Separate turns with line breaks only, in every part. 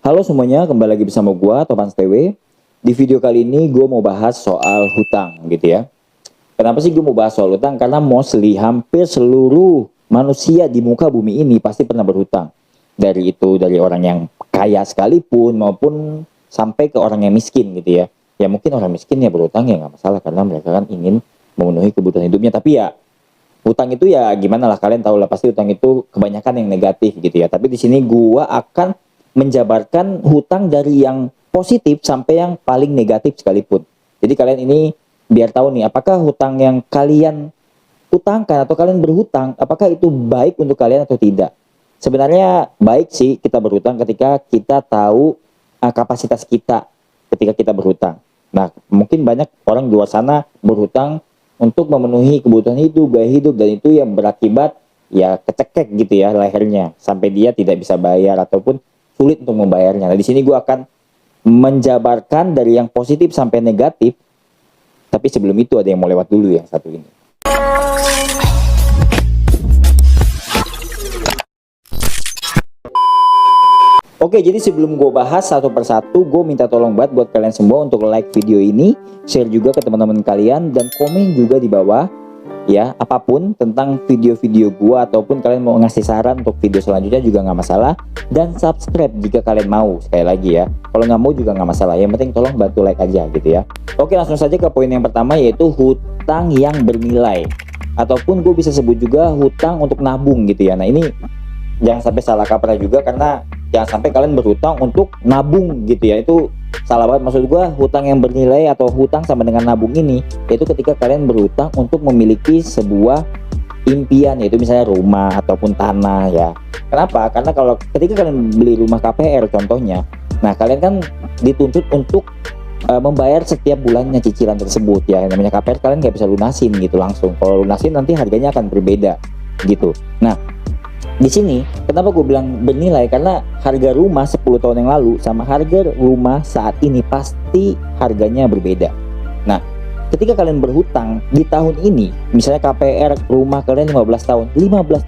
Halo semuanya, kembali lagi bersama gua Topan TW. Di video kali ini gue mau bahas soal hutang gitu ya. Kenapa sih gue mau bahas soal hutang? Karena mostly hampir seluruh manusia di muka bumi ini pasti pernah berhutang. Dari orang yang kaya sekalipun maupun sampai ke orang yang miskin gitu ya. Ya mungkin orang miskin ya berhutang ya nggak masalah karena mereka kan ingin memenuhi kebutuhan hidupnya. Tapi ya hutang itu ya gimana lah, kalian tahu lah pasti hutang itu kebanyakan yang negatif gitu ya. Tapi di sini gua akan menjabarkan hutang dari yang positif sampai yang paling negatif sekalipun. Jadi kalian ini biar tahu nih, apakah hutang yang kalian utangkan atau kalian berhutang, apakah itu baik untuk kalian atau tidak. Sebenarnya baik sih kita berhutang ketika kita tahu kapasitas kita ketika kita berhutang. Nah, mungkin banyak orang di luar sana berhutang untuk memenuhi kebutuhan hidup, gaya hidup, dan itu yang berakibat ya kecekek gitu ya lehernya sampai dia tidak bisa bayar ataupun sulit untuk membayarnya. Nah, di sini gue akan menjabarkan dari yang positif sampai negatif. Tapi sebelum itu ada yang mau lewat dulu yang satu ini. Oke, jadi sebelum gue bahas satu persatu, gue minta tolong banget buat kalian semua untuk like video ini, share juga ke teman-teman kalian, dan komen juga di bawah ya, apapun tentang video-video gue ataupun kalian mau ngasih saran untuk video selanjutnya juga nggak masalah. Dan subscribe jika kalian mau, sekali lagi ya, kalau nggak mau juga nggak masalah, yang penting tolong bantu like aja gitu ya. Oke, langsung saja ke poin yang pertama, yaitu hutang yang bernilai ataupun gue bisa sebut juga hutang untuk nabung gitu ya. Nah, ini jangan sampai salah kaprah juga, karena jangan sampai kalian berhutang untuk nabung gitu ya, itu salah banget. Maksud gue hutang yang bernilai atau hutang sama dengan nabung ini, yaitu ketika kalian berhutang untuk memiliki sebuah impian, yaitu misalnya rumah ataupun tanah ya. Kenapa? Karena kalau ketika kalian beli rumah KPR contohnya, nah kalian kan dituntut untuk membayar setiap bulannya cicilan tersebut ya. Namanya KPR kalian nggak bisa lunasin gitu langsung. Kalau lunasin nanti harganya akan berbeda gitu. Nah, di sini kenapa gue bilang bernilai, karena harga rumah 10 tahun yang lalu sama harga rumah saat ini pasti harganya berbeda. Nah, ketika kalian berhutang di tahun ini, misalnya KPR rumah kalian 15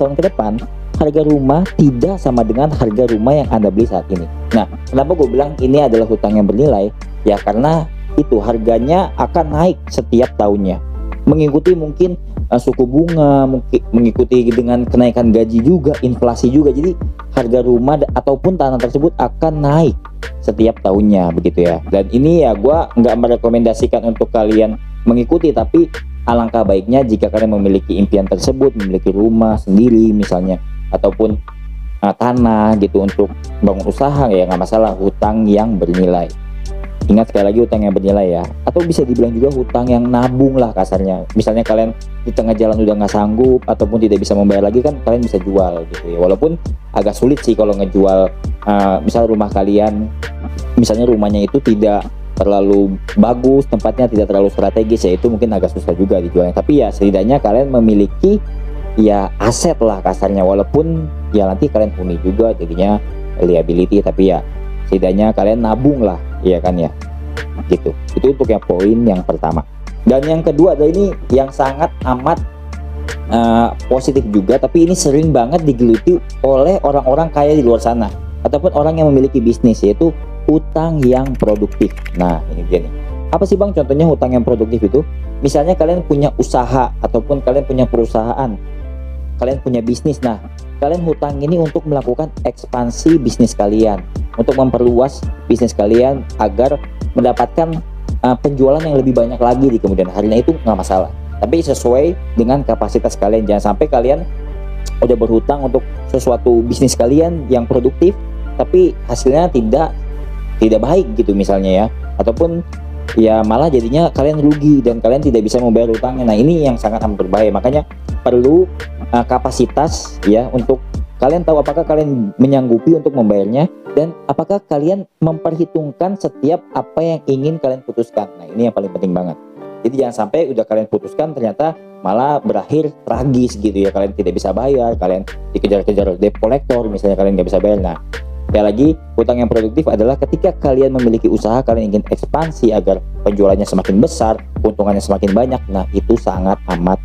tahun ke depan, harga rumah tidak sama dengan harga rumah yang Anda beli saat ini. Nah, kenapa gue bilang ini adalah hutang yang bernilai? Ya karena itu harganya akan naik setiap tahunnya, mengikuti mungkin suku bunga, mungkin mengikuti dengan kenaikan gaji juga, inflasi juga. Jadi harga rumah ataupun tanah tersebut akan naik setiap tahunnya begitu ya. Dan ini ya gue nggak merekomendasikan untuk kalian mengikuti, tapi alangkah baiknya jika kalian memiliki impian tersebut, memiliki rumah sendiri misalnya ataupun tanah gitu untuk bangun usaha, ya nggak masalah hutang yang bernilai. Ingat sekali lagi hutang yang bernilai ya, atau bisa dibilang juga hutang yang nabung lah kasarnya. Misalnya kalian di tengah jalan udah nggak sanggup ataupun tidak bisa membayar lagi, kan kalian bisa jual gitu ya. Walaupun agak sulit sih kalau ngejual misal rumah kalian, misalnya rumahnya itu tidak terlalu bagus, tempatnya tidak terlalu strategis ya, itu mungkin agak susah juga dijualnya. Tapi ya setidaknya kalian memiliki ya aset lah kasarnya, walaupun ya nanti kalian huni juga jadinya liability, tapi ya setidaknya kalian nabung lah, iya kan ya gitu. Itu untuk yang poin yang pertama. Dan yang kedua adalah ini yang sangat amat positif juga, tapi ini sering banget digeluti oleh orang-orang kaya di luar sana ataupun orang yang memiliki bisnis, yaitu hutang yang produktif. Nah, ini dia nih. Apa sih Bang contohnya hutang yang produktif itu? Misalnya kalian punya usaha ataupun kalian punya perusahaan, kalian punya bisnis. Nah, kalian hutang ini untuk melakukan ekspansi bisnis kalian, untuk memperluas bisnis kalian agar mendapatkan penjualan yang lebih banyak lagi di kemudian harinya. Itu nggak masalah, tapi sesuai dengan kapasitas kalian. Jangan sampai kalian udah berhutang untuk sesuatu bisnis kalian yang produktif tapi hasilnya tidak baik gitu misalnya ya, ataupun ya malah jadinya kalian rugi dan kalian tidak bisa membayar hutangnya. Nah, ini yang sangat amat berbahaya. Makanya perlu kapasitas ya, untuk kalian tahu apakah kalian menyanggupi untuk membayarnya dan apakah kalian memperhitungkan setiap apa yang ingin kalian putuskan. Nah, ini yang paling penting banget. Jadi jangan sampai udah kalian putuskan ternyata malah berakhir tragis gitu ya, kalian tidak bisa bayar, kalian dikejar-kejar debt collector misalnya, kalian nggak bisa bayar. Nah, sekali lagi, hutang yang produktif adalah ketika kalian memiliki usaha, kalian ingin ekspansi agar penjualannya semakin besar, keuntungannya semakin banyak. Nah, itu sangat amat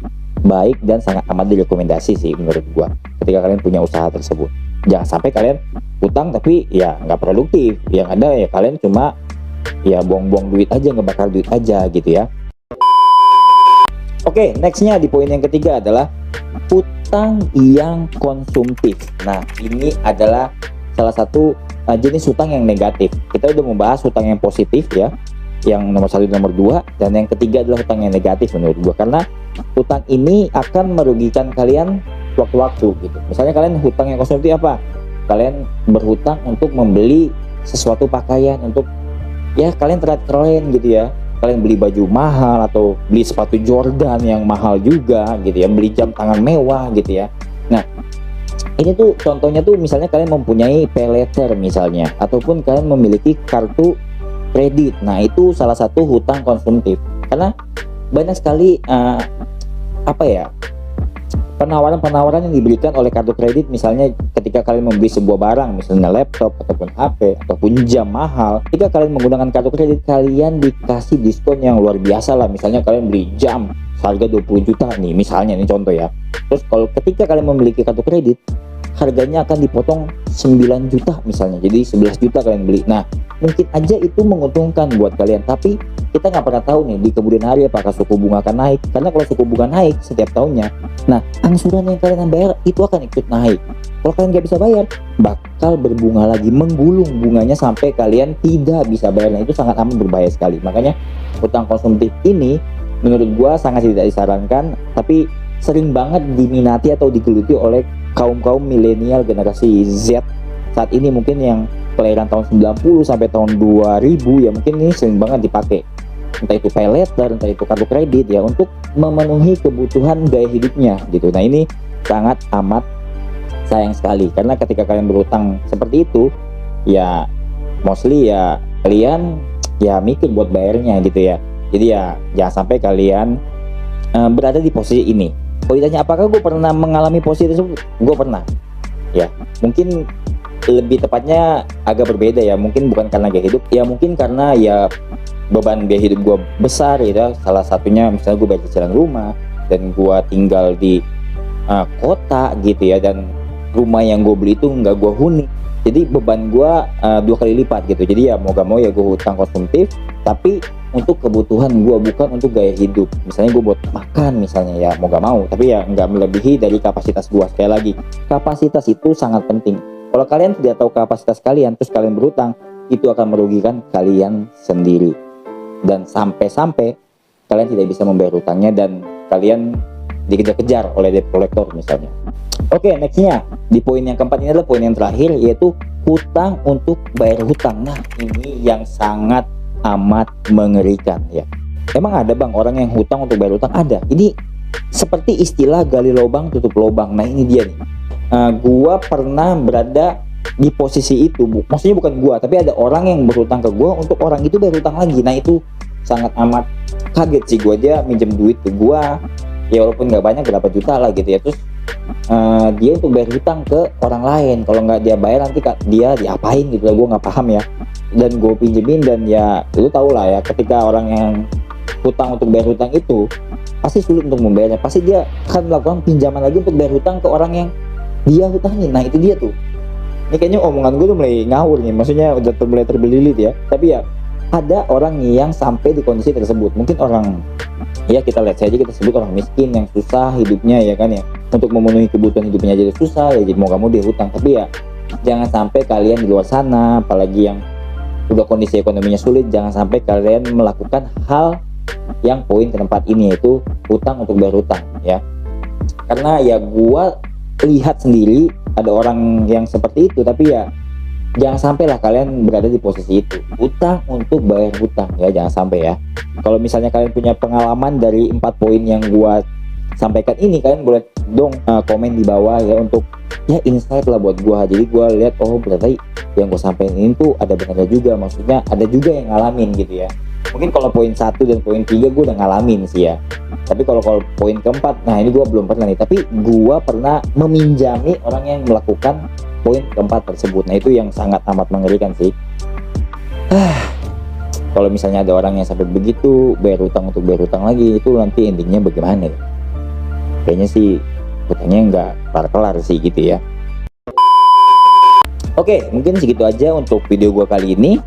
baik dan sangat amat direkomendasi sih menurut gua ketika kalian punya usaha tersebut. Jangan sampai kalian utang tapi ya nggak produktif, yang ada ya kalian cuma ya buang-buang duit aja, ngebakar duit aja gitu ya. Oke, nextnya di poin yang ketiga adalah utang yang konsumtif. Nah, ini adalah salah satu jenis utang yang negatif. Kita udah membahas utang yang positif ya, yang nomor 1 dan nomor 2, dan yang ketiga adalah utang yang negatif menurut gua, karena utang ini akan merugikan kalian waktu-waktu gitu. Misalnya kalian hutang yang konsumtif apa? Kalian berhutang untuk membeli sesuatu pakaian, untuk ya kalian keren gitu ya. Kalian beli baju mahal atau beli sepatu Jordan yang mahal juga gitu ya, beli jam tangan mewah gitu ya. Nah, ini tuh contohnya tuh misalnya kalian mempunyai paylater misalnya, ataupun kalian memiliki kartu kredit. Nah, itu salah satu hutang konsumtif, karena banyak sekali penawaran-penawaran yang diberikan oleh kartu kredit. Misalnya ketika kalian membeli sebuah barang, misalnya laptop ataupun HP ataupun jam mahal, ketika kalian menggunakan kartu kredit, kalian dikasih diskon yang luar biasa lah. Misalnya kalian beli jam harga 20 juta nih, misalnya ini contoh ya. Terus kalau ketika kalian memiliki kartu kredit, harganya akan dipotong 9 juta misalnya, jadi 11 juta kalian beli. Nah, mungkin aja itu menguntungkan buat kalian, tapi kita nggak pernah tahu nih di kemudian hari apakah suku bunga akan naik. Karena kalau suku bunga naik setiap tahunnya, nah angsuran yang kalian bayar itu akan ikut naik. Kalau kalian nggak bisa bayar, bakal berbunga lagi, menggulung bunganya sampai kalian tidak bisa bayar. Nah, itu sangat amat berbahaya sekali. Makanya hutang konsumtif ini menurut gua sangat tidak disarankan, tapi sering banget diminati atau digeluti oleh kaum milenial generasi Z saat ini, mungkin yang kelahiran tahun 90 sampai tahun 2000 ya, mungkin ini sering banget dipakai, entah itu paylater, entah itu kartu kredit ya, untuk memenuhi kebutuhan gaya hidupnya gitu. Nah, ini sangat amat sayang sekali, karena ketika kalian berhutang seperti itu ya mostly ya kalian ya mikir buat bayarnya gitu ya. Jadi ya jangan sampai kalian berada di posisi ini. Kalau ditanya apakah gue pernah mengalami posisi tersebut, gue pernah ya. Mungkin lebih tepatnya agak berbeda ya, mungkin bukan karena gaya hidup ya, mungkin karena ya beban biaya hidup gue besar gitu. Salah satunya misalnya gue bayar cicilan rumah, dan gue tinggal di kota gitu ya, dan rumah yang gue beli itu nggak gue huni, jadi beban gue 2 kali lipat gitu. Jadi ya mau gak mau ya gue hutang konsumtif, tapi untuk kebutuhan gue, bukan untuk gaya hidup. Misalnya gue buat makan misalnya ya mau gak mau, tapi ya nggak melebihi dari kapasitas gue. Sekali lagi, kapasitas itu sangat penting. Kalau kalian tidak tahu kapasitas kalian terus kalian berhutang, itu akan merugikan kalian sendiri, dan sampai-sampai kalian tidak bisa membayar hutangnya dan kalian dikejar-kejar oleh debt collector misalnya. Oke, nextnya di poin yang keempat, ini adalah poin yang terakhir, yaitu hutang untuk bayar hutang. Nah, ini yang sangat amat mengerikan ya. Emang ada bang orang yang hutang untuk bayar hutang? Ada. Ini seperti istilah gali lubang tutup lubang. Nah, ini dia nih. Gua pernah berada di posisi itu, maksudnya bukan gua, tapi ada orang yang berhutang ke gua untuk orang itu bayar hutang lagi. Nah, itu sangat amat kaget sih gua. Dia minjem duit ke gua ya, walaupun nggak banyak, berapa juta lah gitu ya. Terus dia untuk bayar hutang ke orang lain. Kalau nggak dia bayar nanti dia diapain gitu lah, gue nggak paham ya. Dan gue pinjemin, dan ya lu tau lah ya, ketika orang yang hutang untuk bayar hutang itu pasti sulit untuk membayarnya. Pasti dia akan melakukan pinjaman lagi untuk bayar hutang ke orang yang dia hutangin. Nah, itu dia tuh. Ini kayaknya omongan gue tuh mulai ngawur nih, maksudnya udah mulai terbelilit ya. Tapi ya ada orang yang sampai di kondisi tersebut. Mungkin orang, ya kita lihat saja, kita sebut orang miskin yang susah hidupnya ya kan ya, untuk memenuhi kebutuhan hidupnya jadi susah ya, jadi mau kamu dia hutang. Tapi ya jangan sampai kalian di luar sana, apalagi yang udah kondisi ekonominya sulit, jangan sampai kalian melakukan hal yang poin keempat ini, yaitu hutang untuk bayar hutang ya. Karena ya gua lihat sendiri ada orang yang seperti itu, tapi ya jangan sampai lah kalian berada di posisi itu, hutang untuk bayar hutang ya, jangan sampai ya. Kalau misalnya kalian punya pengalaman dari 4 poin yang gua sampaikan ini, kalian boleh dong komen di bawah ya, untuk ya insight lah buat gua. Jadi gua lihat, oh berarti yang gua sampaikan ini tuh ada benarnya juga, maksudnya ada juga yang ngalamin gitu ya. Mungkin kalau poin 1 dan poin 3 gua udah ngalamin sih ya, tapi kalau poin keempat, nah ini gua belum pernah nih, tapi gua pernah meminjami orang yang melakukan poin keempat tersebut. Nah, itu yang sangat amat mengerikan sih. Kalau misalnya ada orang yang sampai begitu bayar hutang untuk bayar hutang lagi, itu nanti endingnya bagaimana ya? kayaknya sih hutangnya nggak kelar-kelar sih gitu ya. Oke, mungkin segitu aja untuk video gua kali ini.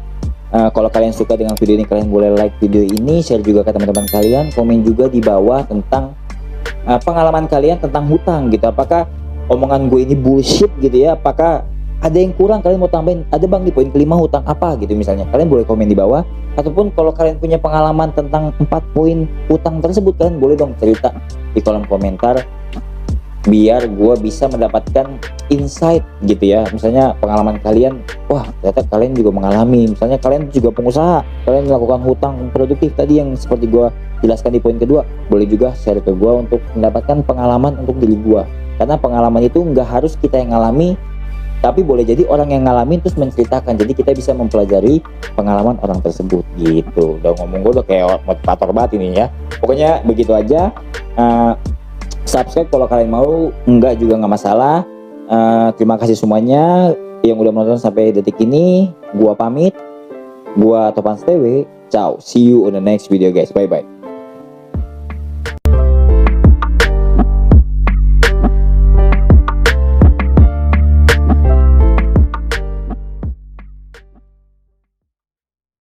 Kalau kalian suka dengan video ini, kalian boleh like video ini, share juga ke teman-teman kalian, komen juga di bawah tentang pengalaman kalian tentang hutang gitu. Apakah omongan gue ini bullshit gitu ya? Apakah ada yang kurang kalian mau tambahin? Ada bang di poin kelima hutang apa gitu misalnya? Kalian boleh komen di bawah. Ataupun kalau kalian punya pengalaman tentang 4 poin hutang tersebut, kalian boleh dong cerita di kolom komentar, biar gue bisa mendapatkan insight gitu ya. Misalnya pengalaman kalian, wah ternyata kalian juga mengalami, misalnya kalian juga pengusaha, kalian melakukan hutang produktif tadi yang seperti gue jelaskan di poin kedua, boleh juga share ke gue untuk mendapatkan pengalaman untuk diri gue. Karena pengalaman itu nggak harus kita yang ngalami, tapi boleh jadi orang yang ngalamin terus menceritakan, jadi kita bisa mempelajari pengalaman orang tersebut gitu. Udah ngomong gue udah kayak motivator banget ini ya. Pokoknya begitu aja. Subscribe kalau kalian mau, enggak juga nggak masalah. Terima kasih semuanya yang udah menonton sampai detik ini. Gua pamit, gua Topan STW. Ciao, see you on the next video guys, bye bye.